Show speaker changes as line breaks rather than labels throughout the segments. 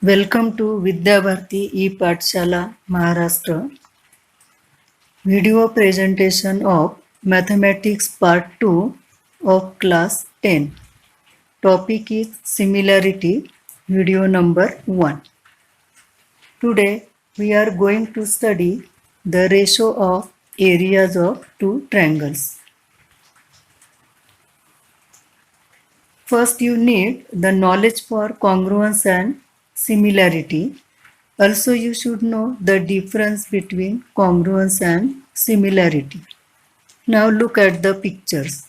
Welcome to Vidyabharti E-Pathshala Maharashtra video presentation of Mathematics Part 2 of Class 10. Topic is Similarity, video number 1. Today we are going to study the ratio of areas of two triangles. First you need the knowledge for congruence and similarity. Also, you should know the difference between congruence and similarity. Now look at the pictures.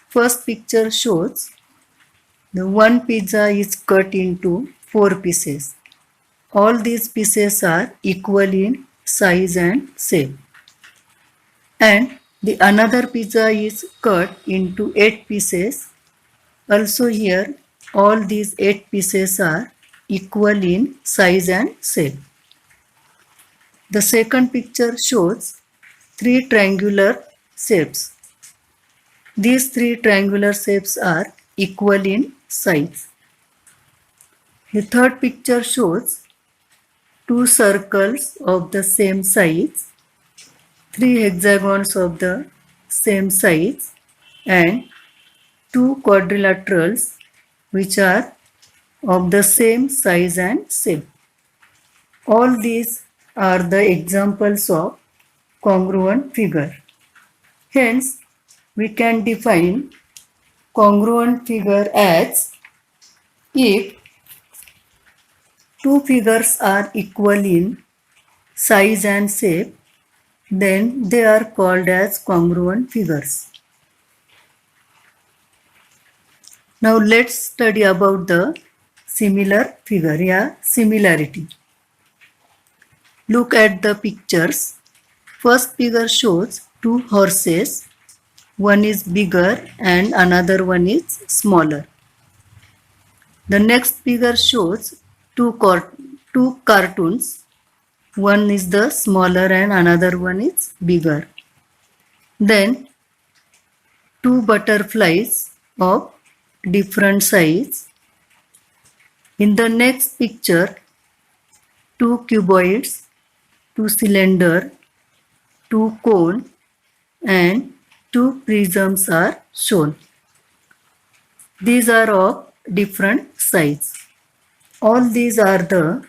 First picture shows the one pizza is cut into 4 pieces. All these pieces are equal in size and shape. And the another pizza is cut into 8 pieces. Also here all these 8 pieces are equal in size and shape. The second picture shows 3 triangular shapes. These 3 triangular shapes are equal in size. The third picture shows 2 circles of the same size, 3 hexagons of the same size, and 2 quadrilaterals which are of the same size and shape. All these are the examples of congruent figure. Hence, we can define congruent figure as if two figures are equal in size and shape, then they are called as congruent figures. Now let's study about the similar figure, similarity. Look at the pictures. First figure shows 2 horses. One is bigger and another one is smaller. The next figure shows two cartoons. One is the smaller and another one is bigger. Then 2 butterflies of different size. In the next picture, 2 cuboids, 2 cylinder, 2 cone and 2 prisms are shown. These are of different size. All these are the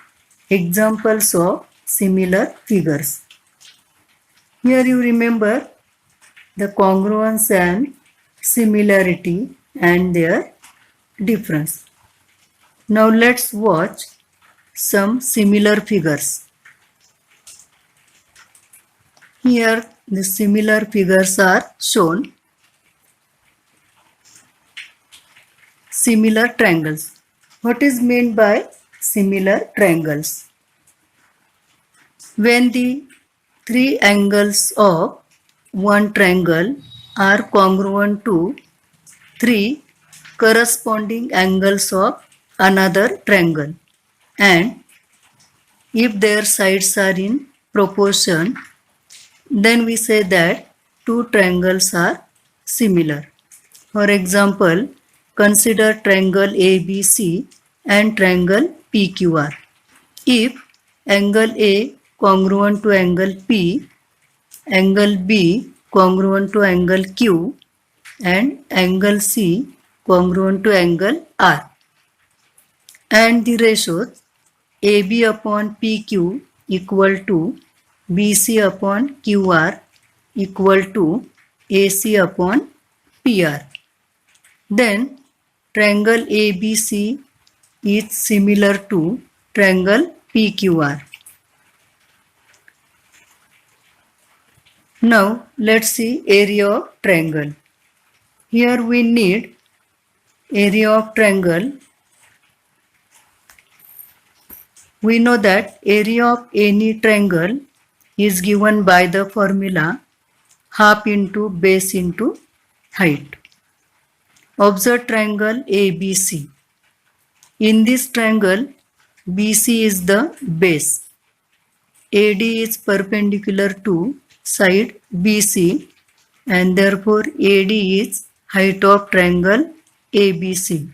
examples of similar figures. Here you remember the congruence and similarity and their difference. Now let's watch some similar figures. Here the similar figures are shown. Similar triangles. What is meant by similar triangles? When the 3 angles of one triangle are congruent to 3 corresponding angles of another triangle, and if their sides are in proportion, then we say that 2 triangles are similar. For example, consider triangle ABC and triangle PQR. If angle A congruent to angle P, angle B congruent to angle Q, and angle C congruent to angle R, and the ratios AB upon PQ equal to BC upon QR equal to AC upon PR, then triangle ABC is similar to triangle PQR. Now let's see area of triangle. Here we need area of triangle. We know that area of any triangle is given by the formula half into base into height. Observe triangle ABC. In this triangle, BC is the base. AD is perpendicular to side BC and therefore AD is height of triangle ABC.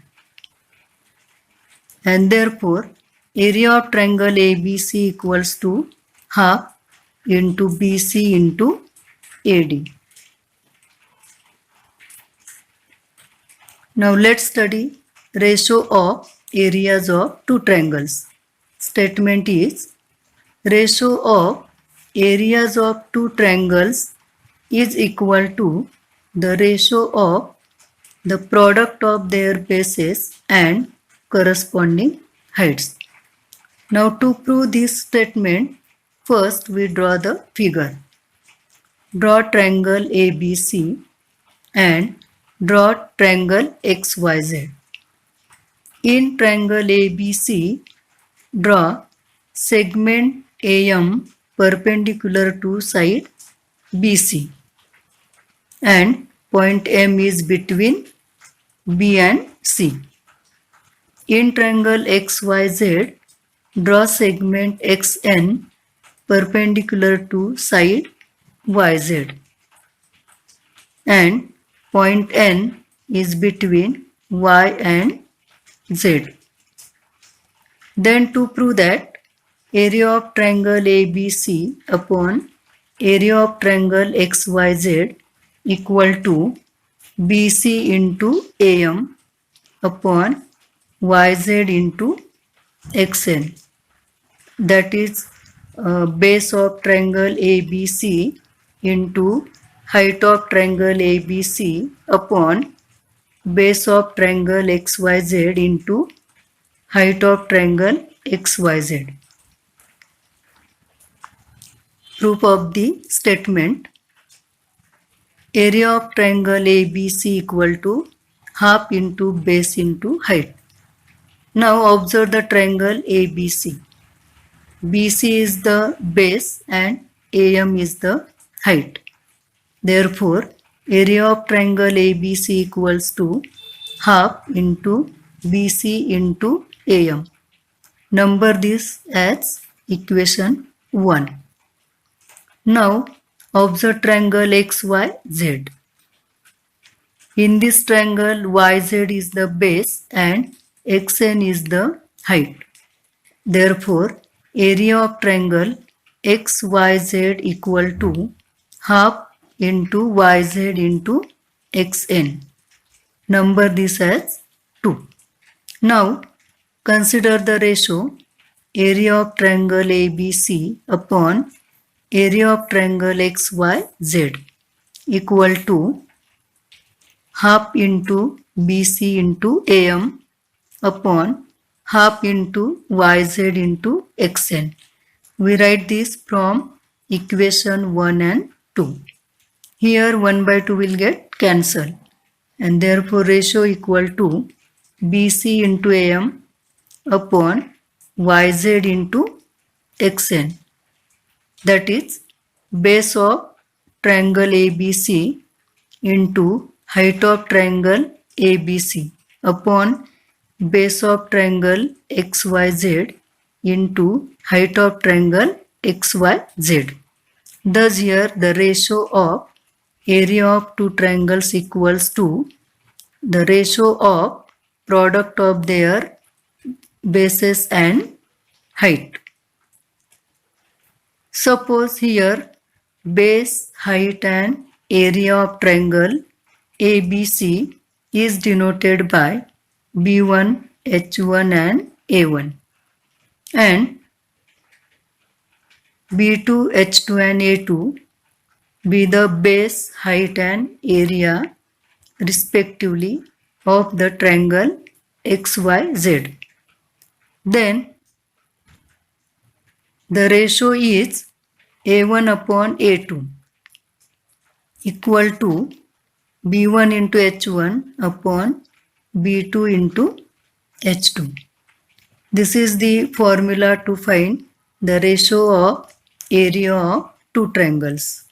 And therefore area of triangle ABC equals to half into BC into AD. Now let's study ratio of areas of two triangles. Statement is ratio of areas of two triangles is equal to the ratio of the product of their bases and corresponding heights. Now to prove this statement, first we draw the figure. Draw triangle ABC and draw triangle XYZ. In triangle ABC, draw segment AM perpendicular to side BC and point M is between B and C. In triangle XYZ, draw segment XN perpendicular to side YZ and point N is between Y and Z. Then to prove that area of triangle ABC upon area of triangle XYZ equal to BC into AM upon YZ into XN. That is base of triangle ABC into height of triangle ABC upon base of triangle XYZ into height of triangle XYZ. Proof of the statement. Area of triangle ABC equal to half into base into height. Now observe the triangle ABC. BC is the base and AM is the height. Therefore, area of triangle ABC equals to half into BC into AM. Number this as equation 1. Now, observe triangle XYZ. In this triangle, YZ is the base and XN is the height. Therefore, area of triangle XYZ equal to half into YZ into XN. Number this as 2. Now, consider the ratio area of triangle ABC upon area of triangle XYZ equal to half into BC into AM upon half into YZ into XN. We write this from equation 1 and 2. Here 1 by 2 will get cancelled and therefore ratio equal to BC into AM upon YZ into XN. That is base of triangle ABC into height of triangle ABC upon base of triangle XYZ into height of triangle XYZ. Thus here the ratio of area of two triangles equals to the ratio of product of their bases and height. Suppose here base, height and area of triangle ABC is denoted by B1, H1 and A1 and B2, H2 and A2 be the base, height and area respectively of the triangle XYZ. Then the ratio is A1 upon A2 equal to B1 into H1 upon B2 into H2. This is the formula to find the ratio of area of two triangles.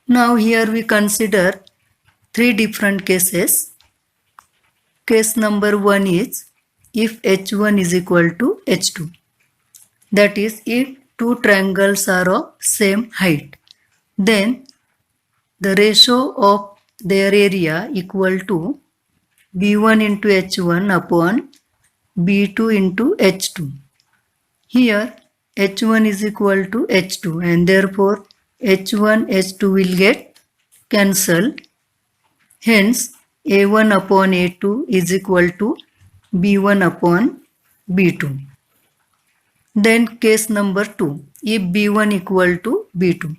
Now here we consider three different cases. Case number 1 is if H1 is equal to H2. That is if two triangles are of same height, then the ratio of their area equal to B1 into H1 upon B2 into H2. Here H1 is equal to H2 and therefore H1 H2 will get cancelled. Hence A1 upon A2 is equal to B1 upon B2. Then case number 2, if B1 equal to B2,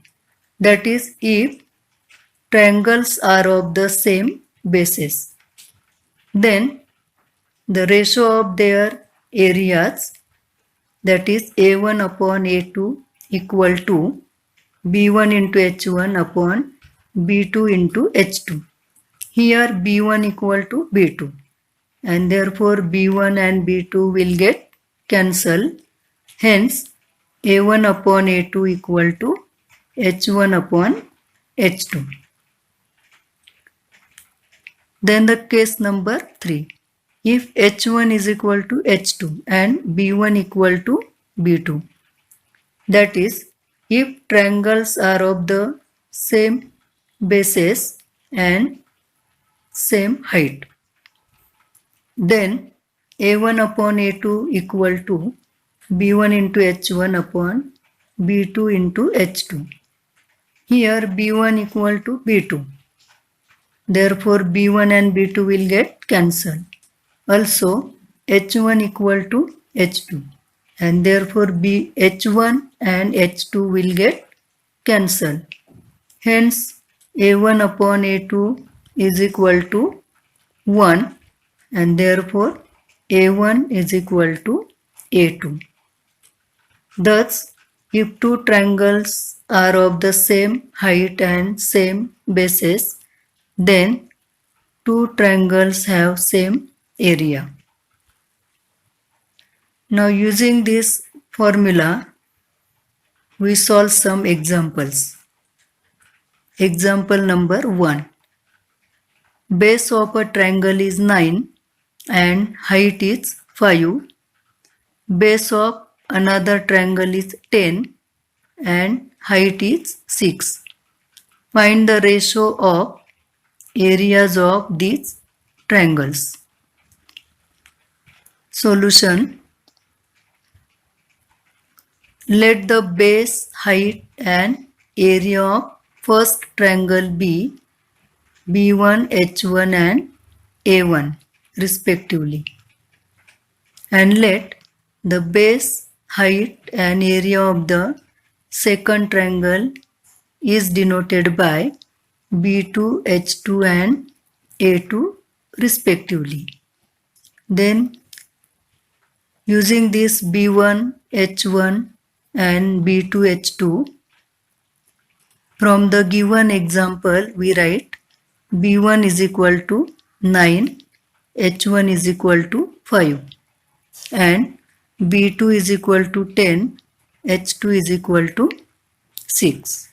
that is if triangles are of the same basis, then the ratio of their areas, that is A1 upon A2 equal to B1 into H1 upon B2 into H2. Here B1 equal to B2 and therefore B1 and B2 will get cancelled. Hence A1 upon A2 equal to H1 upon H2. Then the case number 3. If H1 is equal to H2 and B1 equal to B2, that is if triangles are of the same bases and same height, then A1 upon A2 equal to B1 into H1 upon B2 into H2. Here B1 equal to B2. Therefore B1 and B2 will get cancelled. Also H1 equal to H2 and therefore H1 and H2 will get cancelled. Hence A1 upon A2 is equal to 1 and therefore A1 is equal to A2. Thus, if two triangles are of the same height and same bases, then two triangles have same area. Now using this formula, we solve some examples. Example number 1. Base of a triangle is 9 and height is 5. Base of another triangle is 10 and height is 6. Find the ratio of areas of these triangles. Solution. Let the base, height and area of first triangle be B1, H1 and A1 respectively. And let the base, height and area of the second triangle is denoted by B2, H2 and A2 respectively. Then using this B1, H1 and B2, H2, from the given example we write B1 is equal to 9, H1 is equal to 5 and B2 is equal to 10, H2 is equal to 6.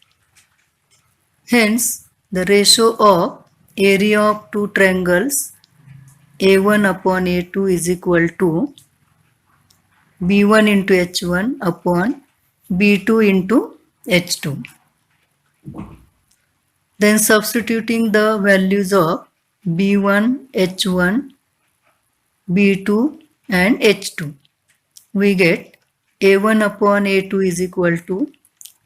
Hence, the ratio of area of two triangles A1 upon A2 is equal to B1 into H1 upon B2 into H2. Then substituting the values of B1, H1, B2 and H2, we get A1 upon A2 is equal to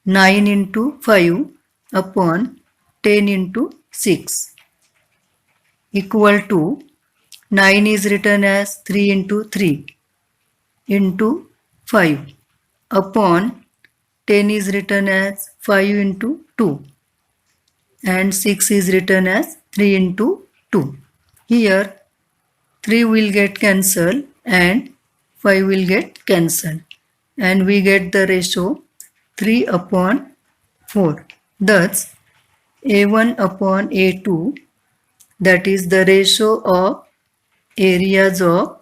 9 into 5 upon 10 into 6 equal to 9 is written as 3 into 3 into 5 upon 10 is written as 5 into 2 and 6 is written as 3 into 2. Here 3 will get cancelled and 5 will get cancelled and we get the ratio 3 upon 4. Thus A1 upon A2, that is the ratio of areas of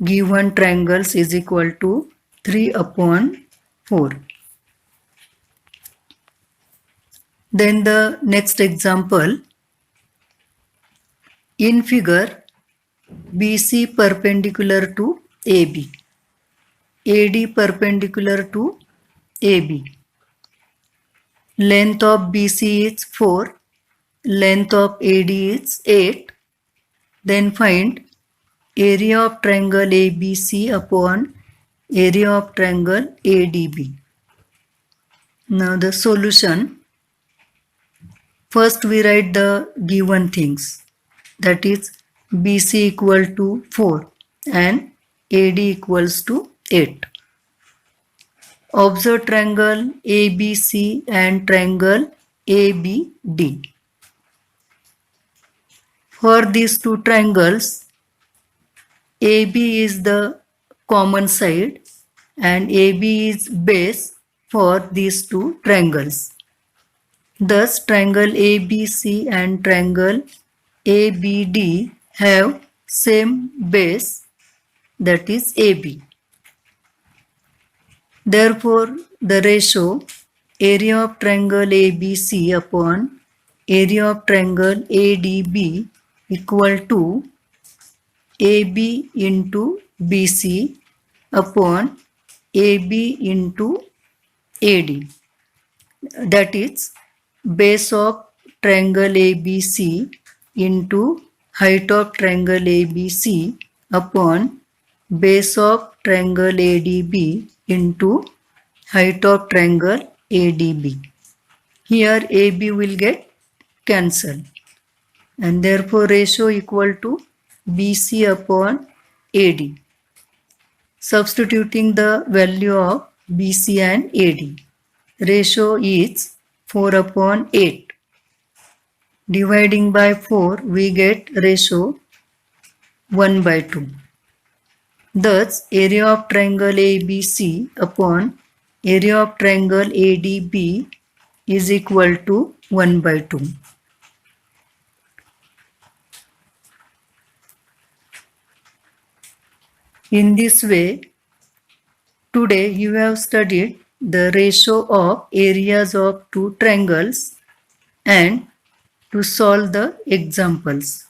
given triangles, is equal to 3 upon 4. Then the next example. In figure, BC perpendicular to AB, AD perpendicular to AB. Length of BC is 4, length of AD is 8. Then find area of triangle ABC upon area of triangle ADB. Now the solution. First we write the given things, that is BC equal to 4 and AD equals to 8. Observe triangle ABC and triangle ABD. For these two triangles, AB is the common side and AB is base for these two triangles. Thus, triangle ABC and triangle ABD have same base, that is AB. Therefore, the ratio area of triangle ABC upon area of triangle ADB equal to AB into BC upon AB into AD. That is base of triangle ABC into height of triangle ABC upon base of triangle ADB into height of triangle ADB. Here AB will get cancelled and therefore ratio equal to BC upon AD. Substituting the value of BC and AD, ratio is 4 upon 8. Dividing by 4, we get ratio 1 by 2. Thus, area of triangle ABC upon area of triangle ADB is equal to 1 by 2. In this way, today you have studied the ratio of areas of two triangles and to solve the examples.